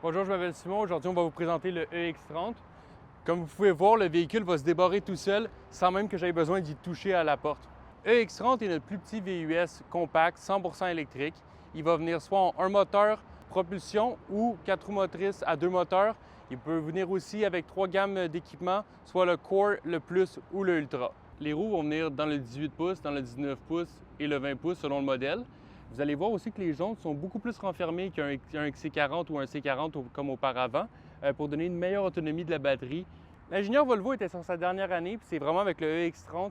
Bonjour, je m'appelle Simon. Aujourd'hui, on va vous présenter le EX30. Comme vous pouvez voir, le véhicule va se débarrer tout seul sans même que j'aie besoin d'y toucher à la porte. EX30 est notre plus petit VUS compact, 100% électrique. Il va venir soit en un moteur propulsion ou 4 roues motrices à 2 moteurs. Il peut venir aussi avec 3 gammes d'équipements, soit le Core, le Plus ou le Ultra. Les roues vont venir dans le 18 pouces, dans le 19 pouces et le 20 pouces selon le modèle. Vous allez voir aussi que les jantes sont beaucoup plus renfermées qu'un XC40 ou un C40 comme auparavant pour donner une meilleure autonomie de la batterie. L'ingénieur Volvo était sur sa dernière année, puis c'est vraiment avec le EX30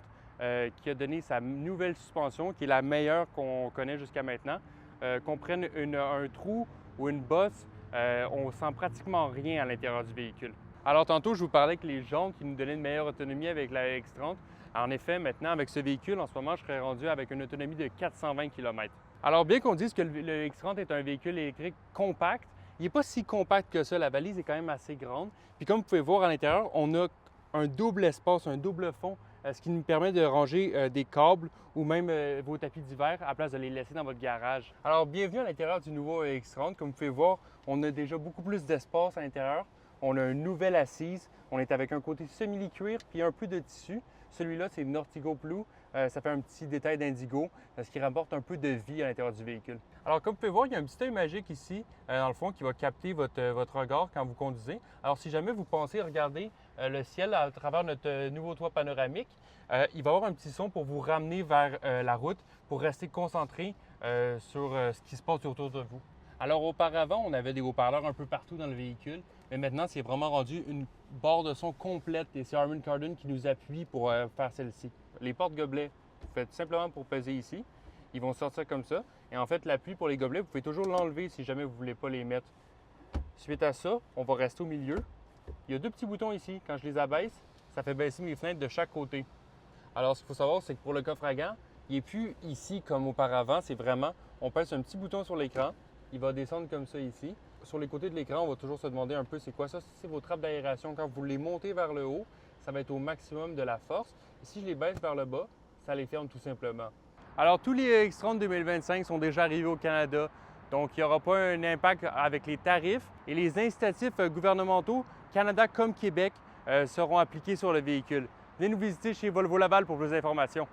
qui a donné sa nouvelle suspension, qui est la meilleure qu'on connaît jusqu'à maintenant. Qu'on prenne un trou ou une bosse, on ne sent pratiquement rien à l'intérieur du véhicule. Alors tantôt, je vous parlais que les jantes qui nous donnaient une meilleure autonomie avec la EX30. En effet, maintenant, avec ce véhicule, en ce moment, je serais rendu avec une autonomie de 420 km. Alors, bien qu'on dise que le X30 est un véhicule électrique compact, il n'est pas si compact que ça. La valise est quand même assez grande. Puis comme vous pouvez voir à l'intérieur, on a un double espace, un double fond, ce qui nous permet de ranger des câbles ou même vos tapis d'hiver à la place de les laisser dans votre garage. Alors, bienvenue à l'intérieur du nouveau X30. Comme vous pouvez voir, on a déjà beaucoup plus d'espace à l'intérieur. On a une nouvelle assise. On est avec un côté semi-cuir puis un peu de tissu. Celui-là, c'est Nortigo Blue. Ça fait un petit détail d'indigo, ce qui rapporte un peu de vie à l'intérieur du véhicule. Alors, comme vous pouvez voir, il y a un petit œil magique ici, dans le fond, qui va capter votre regard quand vous conduisez. Alors, si jamais vous pensez regarder le ciel à travers notre nouveau toit panoramique, il va y avoir un petit son pour vous ramener vers la route, pour rester concentré sur ce qui se passe autour de vous. Alors, auparavant, on avait des haut-parleurs un peu partout dans le véhicule, mais maintenant, c'est vraiment rendu une barre de son complète et c'est Harman Kardon qui nous appuie pour faire celle-ci. Les porte-gobelets, vous faites simplement pour peser ici. Ils vont sortir comme ça. Et en fait, l'appui pour les gobelets, vous pouvez toujours l'enlever si jamais vous ne voulez pas les mettre. Suite à ça, on va rester au milieu. Il y a deux petits boutons ici. Quand je les abaisse, ça fait baisser mes fenêtres de chaque côté. Alors, ce qu'il faut savoir, c'est que pour le coffre à gants, il n'est plus ici comme auparavant. C'est vraiment, on pèse un petit bouton sur l'écran. Il va descendre comme ça ici. Sur les côtés de l'écran, on va toujours se demander un peu c'est quoi ça. C'est vos trappes d'aération. Quand vous les montez vers le haut, ça va être au maximum de la force. Et si je les baisse vers le bas, ça les ferme tout simplement. Alors, tous les X30 2025 sont déjà arrivés au Canada. Donc, il n'y aura pas un impact avec les tarifs. Et les incitatifs gouvernementaux, Canada comme Québec, seront appliqués sur le véhicule. Venez nous visiter chez Volvo Laval pour plus d'informations.